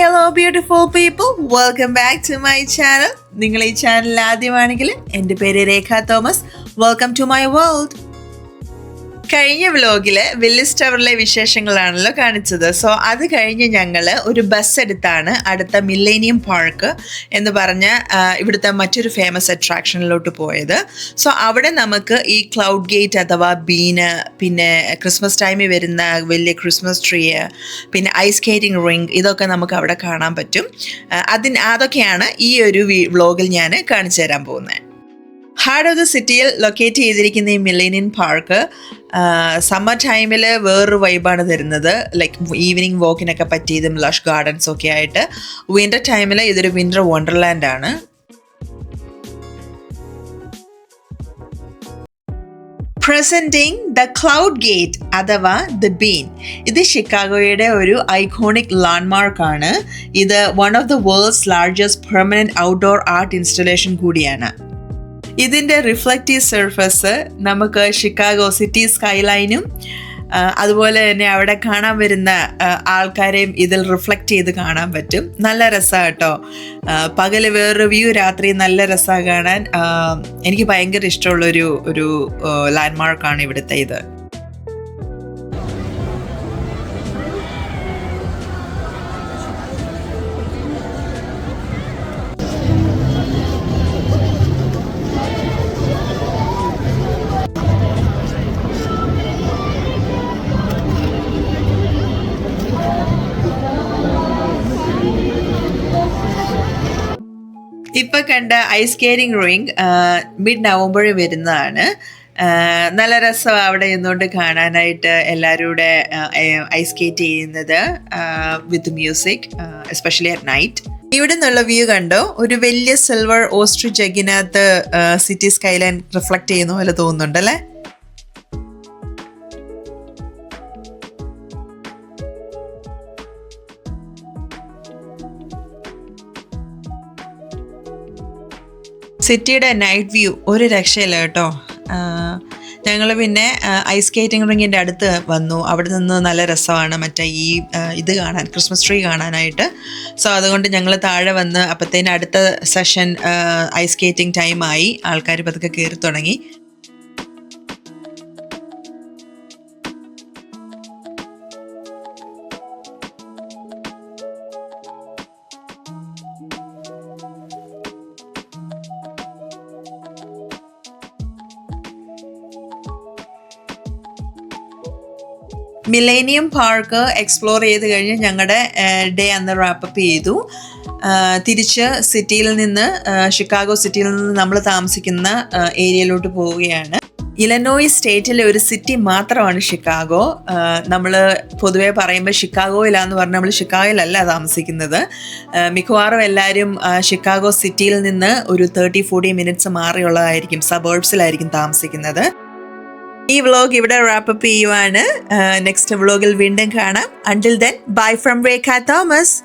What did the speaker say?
Hello beautiful people, welcome back to my channel. നിങ്ങൾ ഈ channel ആദ്യമാണെങ്കിൽ എൻ്റെ പേര് രേഖ Thomas. Welcome to my world. കഴിഞ്ഞ വ്ലോഗില് വില്ലേജ് ടവറിലെ വിശേഷങ്ങളാണല്ലോ കാണിച്ചത്. സോ അത് കഴിഞ്ഞ് ഞങ്ങൾ ഒരു ബസ് എടുത്താണ് അടുത്ത മില്ലേനിയം പാർക്ക് എന്ന് പറഞ്ഞ ഇവിടുത്തെ മറ്റൊരു ഫേമസ് അട്രാക്ഷനിലോട്ട് പോയത്. സോ അവിടെ നമുക്ക് ഈ ക്ലൗഡ് ഗേറ്റ് അഥവാ ബീന്, പിന്നെ ക്രിസ്മസ് ടൈമിൽ വരുന്ന വലിയ ക്രിസ്മസ് ട്രീ, പിന്നെ ഐസ് സ്കേറ്റിംഗ് റിങ്, ഇതൊക്കെ നമുക്ക് അവിടെ കാണാൻ പറ്റും. അതൊക്കെയാണ് ഈ ഒരു വ്ലോഗിൽ ഞാൻ കാണിച്ചു തരാൻ പോകുന്നത്. ഹാർട്ട് ഓഫ് ദ സിറ്റിയിൽ ലൊക്കേറ്റ് ചെയ്തിരിക്കുന്ന ഈ മില്ലേനിയം പാർക്ക് സമ്മർ ടൈമിൽ വേറൊരു വൈബാണ് തരുന്നത്. ലൈക്ക് ഈവനിങ് വാക്കിനൊക്കെ പറ്റിയതും ലഷ് ഗാർഡൻസ് ഒക്കെ ആയിട്ട്. വിൻ്റർ ടൈമിൽ ഇതൊരു വിൻ്റർ വണ്ടർലാൻഡ് ആണ്. പ്രസന്റിങ് ദ ക്ലൗഡ് ഗേറ്റ് അഥവാ ദ ബീൻ. ഇത് ഷിക്കാഗോയുടെ ഒരു ഐക്കോണിക് ലാൻഡ്മാർക്ക് ആണ്. ഇത് one of the world's largest permanent outdoor art installation കൂടിയാണ്. ഇതിൻ്റെ റിഫ്ലക്റ്റീവ് സർഫസ് നമുക്ക് ഷിക്കാഗോ സിറ്റി സ്കൈലൈനും അതുപോലെ തന്നെ അവിടെ കാണാൻ വരുന്ന ആൾക്കാരെയും ഇതിൽ റിഫ്ലക്റ്റ് ചെയ്ത് കാണാൻ പറ്റും. നല്ല രസമാണ് കേട്ടോ. പകല് വേറൊരു വ്യൂ, രാത്രി നല്ല രസമാണ് കാണാൻ. എനിക്ക് ഭയങ്കര ഇഷ്ടമുള്ളൊരു ലാൻഡ്മാർക്കാണ് ഇവിടുത്തെ ഇത്. ഇപ്പൊ കണ്ട ഐസ് സ്കേറ്റിംഗ് റിങ് മിഡ് നവംബറിൽ വരുന്നതാണ്. നല്ല രസമാണ് അവിടെ നിന്നുകൊണ്ട് കാണാനായിട്ട്. എല്ലാവരും കൂടെ ഐസ് സ്കേറ്റ് ചെയ്യുന്നത് with music, especially at night. ഇവിടെ നിന്നുള്ള വ്യൂ കണ്ടോ? ഒരു വലിയ സിൽവർ ഓസ്ട്രിച്ച് ജഗ്ഗിനകത്ത് സിറ്റി സ്കൈലൈൻ റിഫ്ലക്റ്റ് ചെയ്യുന്ന പോലെ തോന്നുന്നുണ്ടല്ലേ? സിറ്റിയുടെ നൈറ്റ് വ്യൂ ഒരു രക്ഷയില്ല കേട്ടോ. ഞങ്ങൾ പിന്നെ ഐസ് സ്കേറ്റിംഗ് റിങ്ങിൻ്റെ അടുത്ത് വന്നു. അവിടെ നിന്ന് നല്ല രസമാണ് മറ്റേ ഇത് കാണാൻ, ക്രിസ്മസ് ട്രീ കാണാനായിട്ട്. സോ അതുകൊണ്ട് ഞങ്ങൾ താഴെ വന്ന് അപ്പോഴത്തേന് അടുത്ത സെഷൻ ഐസ് സ്കേറ്റിംഗ് ടൈമായി. ആൾക്കാർ പതുക്കെ കയറി തുടങ്ങി. മില്ലേനിയം പാർക്ക് എക്സ്പ്ലോർ ചെയ്ത് കഴിഞ്ഞ് ഞങ്ങളുടെ ഡേ അന്ന് റാപ്പപ്പ് ചെയ്തു. തിരിച്ച് ഷിക്കാഗോ സിറ്റിയിൽ നിന്ന് നമ്മൾ താമസിക്കുന്ന ഏരിയയിലോട്ട് പോവുകയാണ്. ഇലനോയ് സ്റ്റേറ്റിലെ ഒരു സിറ്റി മാത്രമാണ് ഷിക്കാഗോ. നമ്മൾ പൊതുവെ പറയുമ്പോൾ ഷിക്കാഗോയിലാന്ന് പറഞ്ഞാൽ നമ്മൾ ഷിക്കാഗോയിലല്ല താമസിക്കുന്നത്. മിക്കവാറും എല്ലാവരും ഷിക്കാഗോ സിറ്റിയിൽ നിന്ന് ഒരു 30-40 മിനിറ്റ്സ് മാറിയുള്ളതായിരിക്കും, സബേർബ്സിലായിരിക്കും താമസിക്കുന്നത്. ഈ വ്ലോഗ് ഇവിടെ റാപ്പപ്പ് ചെയ്യുവാണ്. നെക്സ്റ്റ് വ്ലോഗിൽ വീണ്ടും കാണാം. Until then, bye from Rekha Thomas.